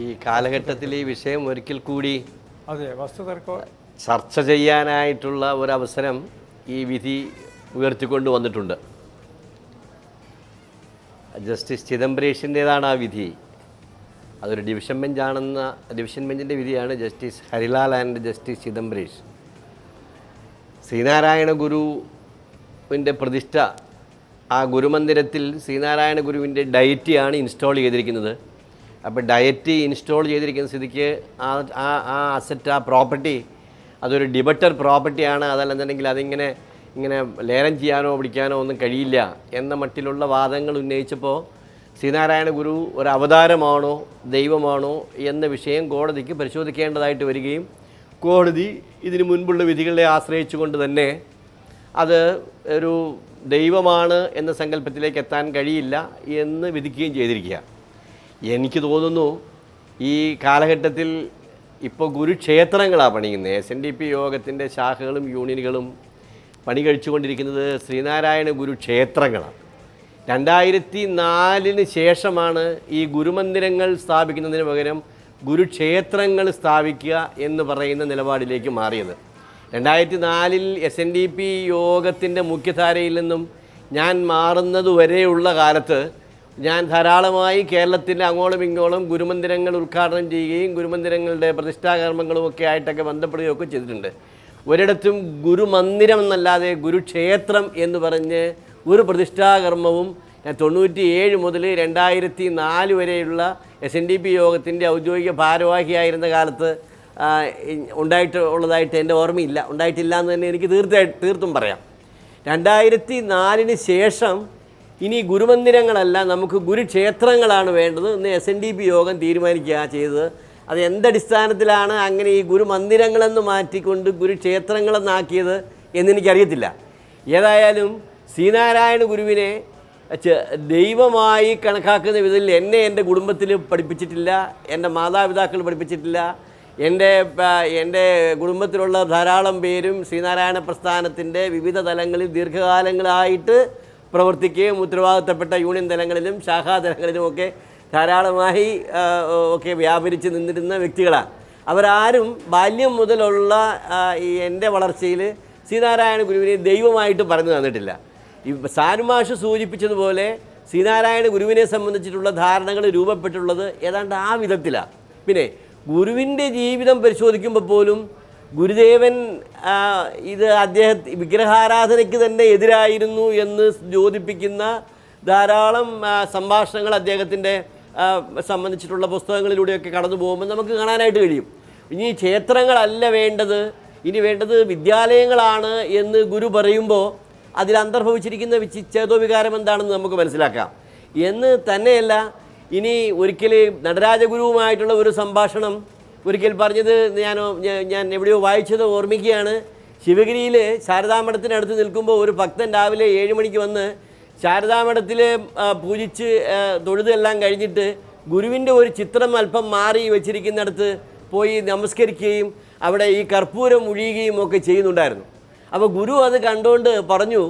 ഈ കാലഘട്ടത്തിൽ ഈ വിഷയം ഒരിക്കൽ കൂടി വസ്തുതർക്കം ചർച്ച ചെയ്യാനായിട്ടുള്ള ഒരവസരം ഈ വിധി ഉയർത്തിക്കൊണ്ട് വന്നിട്ടുണ്ട്. ജസ്റ്റിസ് ചിദംബരേഷിൻ്റേതാണ് ആ വിധി. അതൊരു ഡിവിഷൻ ബെഞ്ചിൻ്റെ വിധിയാണ്. Justice Harilal and justice Chidambaresh. Sreenarayana ഗുരുവിൻ്റെ പ്രതിഷ്ഠ, ആ ഗുരുമന്ദിരത്തിൽ ശ്രീനാരായണ ഗുരുവിൻ്റെ ഡയറ്റിയാണ് ഇൻസ്റ്റാൾ ചെയ്തിരിക്കുന്നത്. അപ്പോൾ ഡയറ്റി ഇൻസ്റ്റാൾ ചെയ്തിരിക്കുന്ന സ്ഥിതിക്ക് ആ അസറ്റ്, ആ പ്രോപ്പർട്ടി അതൊരു ഡിബറ്റർ പ്രോപ്പർട്ടിയാണ്. അതല്ലെന്നുണ്ടെങ്കിൽ ഇങ്ങനെ ലേലം ചെയ്യാനോ പിടിക്കാനോ ഒന്നും കഴിയില്ല എന്ന മട്ടിലുള്ള വാദങ്ങൾ ഉന്നയിച്ചപ്പോൾ ശ്രീനാരായണ ഗുരു ഒരു അവതാരമാണോ ദൈവമാണോ എന്ന വിഷയം കോടതിക്ക് പരിശോധിക്കേണ്ടതായിട്ട് വരികയും കോടതി ഇതിനു മുൻപുള്ള വിധികളെ ആശ്രയിച്ചുകൊണ്ട് തന്നെ അത് ഒരു ദൈവമാണ് എന്ന സങ്കല്പത്തിലേക്ക് എത്താൻ കഴിയില്ല എന്ന് വിധിക്കുകയും ചെയ്തിരിക്കുക. എനിക്ക് തോന്നുന്നു ഈ കാലഘട്ടത്തിൽ ഇപ്പോൾ ഗുരുക്ഷേത്രങ്ങളാണ് പണിയുന്നത്. SNDP യോഗത്തിൻ്റെ ശാഖകളും യൂണിയനുകളും പണി കഴിച്ചുകൊണ്ടിരിക്കുന്നത് ശ്രീനാരായണ ഗുരുക്ഷേത്രങ്ങളാണ്. 2004 ശേഷമാണ് ഈ ഗുരുമന്ദിരങ്ങൾ സ്ഥാപിക്കുന്നതിന് പകരം ഗുരുക്ഷേത്രങ്ങൾ സ്ഥാപിക്കുക എന്ന് പറയുന്ന നിലപാടിലേക്ക് മാറിയത്. 2004 SNDP യോഗത്തിൻ്റെ മുഖ്യധാരയിൽ നിന്നും ഞാൻ മാറുന്നതുവരെയുള്ള കാലത്ത് ഞാൻ ധാരാളമായി കേരളത്തിൽ അങ്ങോളം ഇങ്ങോളം ഗുരുമന്ദിരങ്ങൾ ഉദ്ഘാടനം ചെയ്യുകയും ഗുരുമന്ദിരങ്ങളുടെ പ്രതിഷ്ഠാകർമ്മങ്ങളുമൊക്കെ ആയിട്ടൊക്കെ ബന്ധപ്പെടുകയൊക്കെ ചെയ്തിട്ടുണ്ട്. ഒരിടത്തും ഗുരുമന്ദിരം എന്നല്ലാതെ ഗുരുക്ഷേത്രം എന്ന് പറഞ്ഞ് ഒരു പ്രതിഷ്ഠാകർമ്മവും 97 മുതൽ 2004 വരെയുള്ള SNDP യോഗത്തിൻ്റെ ഔദ്യോഗിക ഭാരവാഹിയായിരുന്ന കാലത്ത് ഉണ്ടായിട്ടുള്ളതായിട്ട് എൻ്റെ ഓർമ്മയില്ല. ഉണ്ടായിട്ടില്ല എന്ന് തന്നെ എനിക്ക് തീർത്തും പറയാം. 2004 ശേഷം ഇനി ഗുരുമന്ദിരങ്ങളല്ല, നമുക്ക് ഗുരുക്ഷേത്രങ്ങളാണ് വേണ്ടത് എന്ന് SNDP യോഗം തീരുമാനിക്കുക ചെയ്തത്. അത് എന്തടിസ്ഥാനത്തിലാണ് അങ്ങനെ ഈ ഗുരുമന്ദിരങ്ങളെന്ന് മാറ്റിക്കൊണ്ട് ഗുരുക്ഷേത്രങ്ങളെന്നാക്കിയത് എന്നെനിക്കറിയത്തില്ല. ഏതായാലും ശ്രീനാരായണ ഗുരുവിനെ ദൈവമായി കണക്കാക്കുന്ന വിധത്തിൽ എൻ്റെ കുടുംബത്തിൽ പഠിപ്പിച്ചിട്ടില്ല, എൻ്റെ മാതാപിതാക്കൾ പഠിപ്പിച്ചിട്ടില്ല. എൻ്റെ കുടുംബത്തിലുള്ള ധാരാളം പേരും ശ്രീനാരായണ പ്രസ്ഥാനത്തിൻ്റെ വിവിധ തലങ്ങളിൽ ദീർഘകാലങ്ങളായിട്ട് പ്രവർത്തിക്കുകയും ഉത്തരവാദിത്തപ്പെട്ട യൂണിയൻ തലങ്ങളിലും ശാഖാതലങ്ങളിലുമൊക്കെ ധാരാളമായി ഒക്കെ വ്യാപരിച്ച് നിന്നിരുന്ന വ്യക്തികളാണ്. അവരാരും ബാല്യം മുതലുള്ള എൻ്റെ വളർച്ചയിൽ ശ്രീനാരായണ ഗുരുവിനെ ദൈവമായിട്ട് പറഞ്ഞു തന്നിട്ടില്ല. ഈ സാനുമാഷ് സൂചിപ്പിച്ചതുപോലെ ശ്രീനാരായണ ഗുരുവിനെ സംബന്ധിച്ചിട്ടുള്ള ധാരണകൾ രൂപപ്പെട്ടുള്ളത് ഏതാണ്ട് ആ വിധത്തിലാണ്. പിന്നെ ഗുരുവിൻ്റെ ജീവിതം പരിശോധിക്കുമ്പോൾ പോലും ഗുരുദേവൻ ഇത് വിഗ്രഹാരാധനയ്ക്ക് തന്നെ എതിരായിരുന്നു എന്ന് യോജിപ്പിക്കുന്ന ധാരാളം സംഭാഷണങ്ങൾ അദ്ദേഹത്തിൻ്റെ സംബന്ധിച്ചിട്ടുള്ള പുസ്തകങ്ങളിലൂടെയൊക്കെ കടന്നു പോകുമ്പോൾ നമുക്ക് കാണാനായിട്ട് കഴിയും. ഇനി ക്ഷേത്രങ്ങളല്ല വേണ്ടത്, ഇനി വേണ്ടത് വിദ്യാലയങ്ങളാണ് എന്ന് ഗുരു പറയുമ്പോൾ അതിൽ അന്തർഭവിച്ചിരിക്കുന്ന ചേതോവികാരം എന്താണെന്ന് നമുക്ക് മനസ്സിലാക്കാം. എന്ന് തന്നെയല്ല, ഇനി ഒരിക്കൽ നടരാജഗുരുവുമായിട്ടുള്ള ഒരു സംഭാഷണം ഒരിക്കൽ പറഞ്ഞത് ഞാൻ എവിടെയോ വായിച്ചത് ഓർമ്മിക്കുകയാണ്. ശിവഗിരിയിൽ ശാരദാമഠത്തിനടുത്ത് നിൽക്കുമ്പോൾ ഒരു ഭക്തൻ രാവിലെ 7 മണിക്ക് വന്ന് ശാരദാമഠത്തിൽ പൂജിച്ച് തൊഴുതെല്ലാം കഴിഞ്ഞിട്ട് ഗുരുവിൻ്റെ ഒരു ചിത്രം അല്പം മാറി വെച്ചിരിക്കുന്നിടത്ത് പോയി നമസ്കരിക്കുകയും അവിടെ ഈ കർപ്പൂരം ഒഴിയുകയും ഒക്കെ ചെയ്യുന്നുണ്ടായിരുന്നു. അപ്പോൾ ഗുരു അത് കണ്ടുകൊണ്ട് പറഞ്ഞു,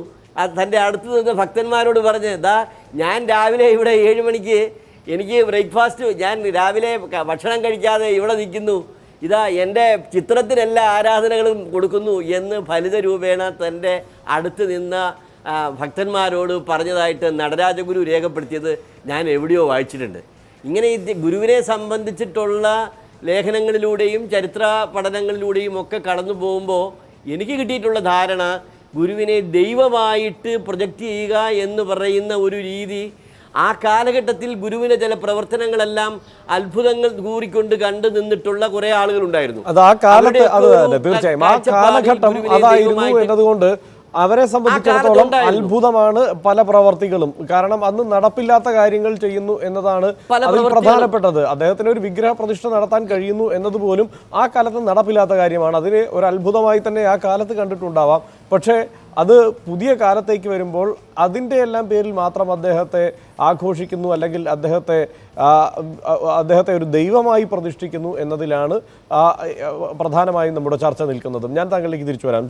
തൻ്റെ അടുത്ത് നിന്ന് ഭക്തന്മാരോട് പറഞ്ഞ്, ഞാൻ രാവിലെ ഇവിടെ 7 മണിക്ക് എനിക്ക് ബ്രേക്ക്ഫാസ്റ്റ്, ഞാൻ രാവിലെ ഭക്ഷണം കഴിക്കാതെ ഇവിടെ നിൽക്കുന്നു, എൻ്റെ ചിത്രത്തിനെല്ലാ ആരാധനകളും കൊടുക്കുന്നു എന്ന് ഫലിത രൂപേണ തൻ്റെ അടുത്ത് നിന്ന ഭക്തന്മാരോട് പറഞ്ഞതായിട്ട് നടരാജഗുരു രേഖപ്പെടുത്തിയത് ഞാൻ എവിടെയോ വായിച്ചിട്ടുണ്ട്. ഇങ്ങനെ ഈ ഗുരുവിനെ സംബന്ധിച്ചിട്ടുള്ള ലേഖനങ്ങളിലൂടെയും ചരിത്ര പഠനങ്ങളിലൂടെയും ഒക്കെ കടന്നു പോകുമ്പോൾ എനിക്ക് കിട്ടിയിട്ടുള്ള ധാരണ, ഗുരുവിനെ ദൈവമായിട്ട് പ്രൊജക്റ്റ് ചെയ്യുക എന്ന് പറയുന്ന ഒരു രീതി ആ കാലഘട്ടത്തിൽ ഗുരുവിൻ്റെ ചില പ്രവർത്തനങ്ങളെല്ലാം അത്ഭുതങ്ങൾ കൂറിക്കൊണ്ട് കണ്ടു നിന്നിട്ടുള്ള കുറേ ആളുകളുണ്ടായിരുന്നു. അത് ആ കാലത്ത് തീർച്ചയായും ആ കാലഘട്ടം അതായിരുന്നു എന്നതുകൊണ്ട് അവരെ സംബന്ധിച്ചിടത്തോളം അത്ഭുതമാണ് പല പ്രവർത്തികളും. കാരണം അന്ന് നടപ്പില്ലാത്ത കാര്യങ്ങൾ ചെയ്യുന്നു എന്നതാണ് അതിൽ പ്രധാനപ്പെട്ടത്. അദ്ദേഹത്തിന് ഒരു വിഗ്രഹ പ്രതിഷ്ഠ നടത്താൻ കഴിയുന്നു എന്നതുപോലും ആ കാലത്ത് നടപ്പില്ലാത്ത കാര്യമാണ്. അതിനെ ഒരു അത്ഭുതമായി തന്നെ ആ കാലത്ത് കണ്ടിട്ടുണ്ടാവാം. പക്ഷേ അത് പുതിയ കാലത്തേക്ക് വരുമ്പോൾ അതിൻ്റെ എല്ലാം പേരിൽ മാത്രം അദ്ദേഹത്തെ ആഘോഷിക്കുന്നു, അല്ലെങ്കിൽ അദ്ദേഹത്തെ ഒരു ദൈവമായി പ്രതിഷ്ഠിക്കുന്നു എന്നതിലാണ് പ്രധാനമായും നമ്മുടെ ചർച്ച നിൽക്കുന്നതും. ഞാൻ താങ്കളിലേക്ക് തിരിച്ചു വരാം.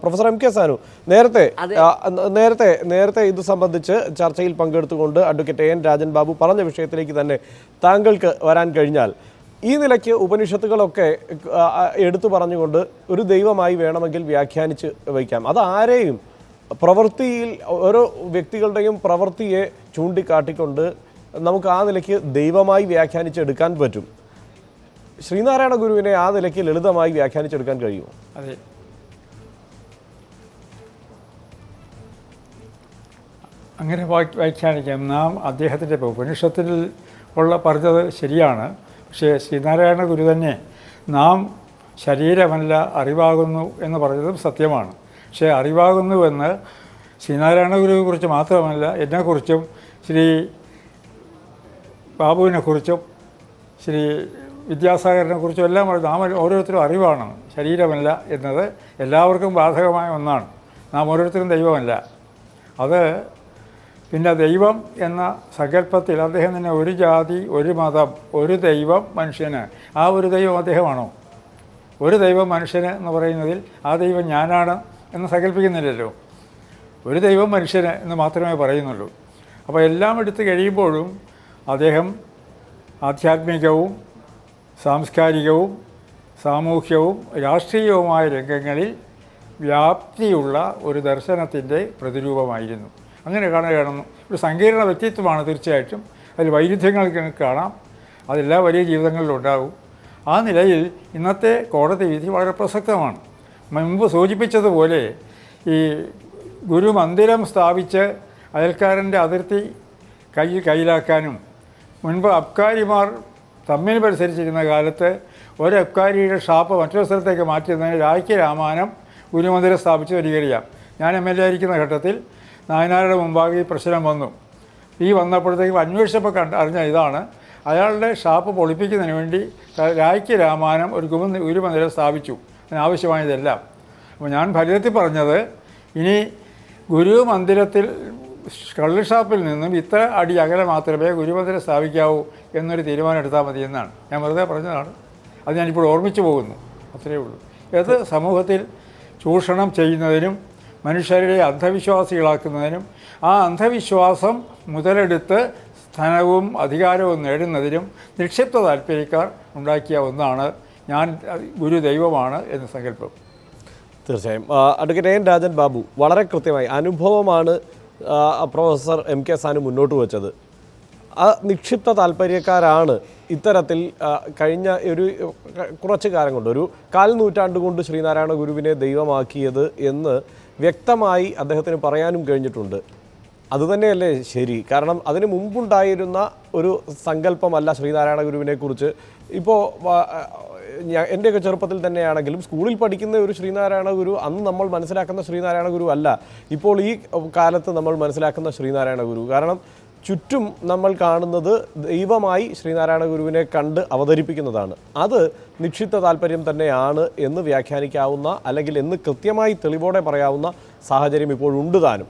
പ്രൊഫസർ MK സാനു, നേരത്തെ ഇത് സംബന്ധിച്ച് ചർച്ചയിൽ പങ്കെടുത്തുകൊണ്ട് അഡ്വക്കേറ്റ് AN രാജൻ ബാബു പറഞ്ഞ വിഷയത്തിലേക്ക് തന്നെ താങ്കൾക്ക് വരാൻ കഴിഞ്ഞാൽ, ഈ നിലയ്ക്ക് ഉപനിഷത്തുകളൊക്കെ എടുത്തു പറഞ്ഞുകൊണ്ട് ഒരു ദൈവമായി വേണമെങ്കിൽ വ്യാഖ്യാനിച്ച് വയ്ക്കാം. അത് ആരെയും പ്രവൃത്തിയിൽ ഓരോ വ്യക്തികളുടെയും പ്രവൃത്തിയെ ചൂണ്ടിക്കാട്ടിക്കൊണ്ട് നമുക്ക് ആ നിലയ്ക്ക് ദൈവമായി വ്യാഖ്യാനിച്ചെടുക്കാൻ പറ്റും. ശ്രീനാരായണ ഗുരുവിനെ ആ നിലയ്ക്ക് ലളിതമായി വ്യാഖ്യാനിച്ചെടുക്കാൻ കഴിയുമോ? അതെ, അങ്ങനെ വ്യാഖ്യാനിക്കാം. നാം അദ്ദേഹത്തിൻ്റെ ഉപനിഷത്തിൽ ഉള്ള പറഞ്ഞത് ശരിയാണ്. പക്ഷേ ശ്രീനാരായണ ഗുരു തന്നെ നാം ശരീരമല്ല അറിവാകുന്നു എന്ന് പറഞ്ഞതും സത്യമാണ്. പക്ഷേ അറിവാകുന്നുവെന്ന് ശ്രീനാരായണ ഗുരുവിനെക്കുറിച്ച് മാത്രമല്ല, എന്നെക്കുറിച്ചും ശ്രീ ബാബുവിനെക്കുറിച്ചും ശ്രീ വിദ്യാസാഗറിനെക്കുറിച്ചും എല്ലാം നാം ഓരോരുത്തരും അറിവാണ്, ശരീരമല്ല എന്നത് എല്ലാവർക്കും ബാധകമായ ഒന്നാണ്. നാം ഓരോരുത്തരും ദൈവമല്ല. അത് പിന്നെ ദൈവം എന്ന സങ്കല്പത്തിൽ അദ്ദേഹം തന്നെ ഒരു ജാതി, ഒരു മതം, ഒരു ദൈവം മനുഷ്യന്, ആ ഒരു ദൈവം അദ്ദേഹമാണോ? ഒരു ദൈവം മനുഷ്യന് എന്ന് പറയുന്നതിൽ ആ ദൈവം ഞാനാണ് എന്ന് സങ്കല്പിക്കുന്നില്ലല്ലോ. ഒരു ദൈവം മനുഷ്യന് എന്ന് മാത്രമേ പറയുന്നുള്ളൂ. അപ്പോൾ എല്ലാം എടുത്ത് കഴിയുമ്പോഴും അദ്ദേഹം ആധ്യാത്മികവും സാംസ്കാരികവും സാമൂഹ്യവും രാഷ്ട്രീയവുമായ രംഗങ്ങളിൽ വ്യാപ്തിയുള്ള ഒരു ദർശനത്തിൻ്റെ പ്രതിരൂപമായിരുന്നു. അങ്ങനെ കാണുകയാണെന്ന് ഒരു സങ്കീർണ വ്യക്തിത്വമാണ് തീർച്ചയായിട്ടും. അതിൽ വൈരുദ്ധ്യങ്ങൾ കാണാം, അതെല്ലാ വലിയ ജീവിതങ്ങളിലുണ്ടാകും. ആ നിലയിൽ ഇന്നത്തെ കോടതി വിധി വളരെ പ്രസക്തമാണ്. മുമ്പ് സൂചിപ്പിച്ചതുപോലെ ഈ ഗുരുമന്ദിരം സ്ഥാപിച്ച് അയൽക്കാരൻ്റെ അതിർത്തി കയ്യിലാക്കാനും മുൻപ് അബ്കാരിമാർ തമ്മിൽ മത്സരിച്ചിരുന്ന കാലത്ത് ഒരു അബ്കാരിയുടെ ഷാപ്പ് മറ്റൊരു സ്ഥലത്തേക്ക് മാറ്റുന്നതിന് രായ്ക്ക് രാമാനം ഗുരുമന്ദിരം സ്ഥാപിച്ച് വരികയാണ്. ഞാൻ MLA ആയിരിക്കുന്ന ഘട്ടത്തിൽ നായനാരുടെ മുമ്പാകെ ഈ പ്രശ്നം വന്നു. ഈ വന്നപ്പോഴത്തേക്കും അന്വേഷിച്ചപ്പോൾ അറിഞ്ഞ ഇതാണ്, അയാളുടെ ഷാപ്പ് പൊളിപ്പിക്കുന്നതിന് വേണ്ടി രായ്ക്ക് രാമാനം ഒരു ഗുരുമന്ദിരം സ്ഥാപിച്ചു, അതിനാവശ്യമായതെല്ലാം. അപ്പോൾ ഞാൻ ഫലിതത്തിൽ പറഞ്ഞത്, ഇനി ഗുരുമന്ദിരത്തിൽ കള്ള് ഷാപ്പിൽ നിന്നും ഇത്ര അടി അകലെ മാത്രമേ ഗുരുമന്ദിരം സ്ഥാപിക്കാവൂ എന്നൊരു തീരുമാനം എടുത്താൽ മതി എന്നാണ്. ഞാൻ വെറുതെ പറഞ്ഞതാണ്. അത് ഞാനിപ്പോൾ ഓർമ്മിച്ചു പോകുന്നു, അത്രയേ ഉള്ളൂ. ഇത് സമൂഹത്തിൽ ചൂഷണം ചെയ്യുന്നതിനും മനുഷ്യരെ അന്ധവിശ്വാസികളാക്കുന്നതിനും ആ അന്ധവിശ്വാസം മുതലെടുത്ത് ധനവും അധികാരവും നേടുന്നതിനും നിക്ഷിപ്ത താല്പര്യക്കാർ ഉണ്ടാക്കിയ ഒന്നാണ് ഞാൻ ഗുരു ദൈവമാണ് എന്ന സങ്കല്പം. തീർച്ചയായും. അഡ്വക്കേറ്റ് എൻ രാജൻ ബാബു, വളരെ കൃത്യമായി അനുഭവമാണ് പ്രൊഫസർ MK സാനു മുന്നോട്ട് വച്ചത്. ആ നിക്ഷിപ്ത താല്പര്യക്കാരാണ് ഇത്തരത്തിൽ കഴിഞ്ഞ കുറച്ച് കാലം കൊണ്ട്, ഒരു 1/4 നൂറ്റാണ്ട് കൊണ്ട് ശ്രീനാരായണ ഗുരുവിനെ ദൈവമാക്കിയത് എന്ന് വ്യക്തമായി അദ്ദേഹത്തിന് പറയാനും കഴിഞ്ഞിട്ടുണ്ട്. അതുതന്നെയല്ലേ ശരി? കാരണം അതിന് മുമ്പുണ്ടായിരുന്ന ഒരു സങ്കല്പമല്ല ശ്രീനാരായണ ഗുരുവിനെക്കുറിച്ച്. ഇപ്പോൾ എൻ്റെയൊക്കെ ചെറുപ്പത്തിൽ തന്നെയാണെങ്കിലും സ്കൂളിൽ പഠിക്കുന്ന ഒരു ശ്രീനാരായണ ഗുരു അന്ന് നമ്മൾ മനസ്സിലാക്കുന്ന ശ്രീനാരായണ ഗുരു അല്ല ഇപ്പോൾ ഈ കാലത്ത് നമ്മൾ മനസ്സിലാക്കുന്ന ശ്രീനാരായണ ഗുരു. കാരണം ചുറ്റും നമ്മൾ കാണുന്നത് ദൈവമായി ശ്രീനാരായണ ഗുരുവിനെ കണ്ട് അവതരിപ്പിക്കുന്നതാണ്. അത് നിക്ഷിപ്ത താല്പര്യം തന്നെയാണ് എന്ന് വ്യാഖ്യാനിക്കാവുന്ന, അല്ലെങ്കിൽ എന്ന് കൃത്യമായി തെളിവോടെ പറയാവുന്ന സാഹചര്യം ഇപ്പോഴുണ്ട് താനും.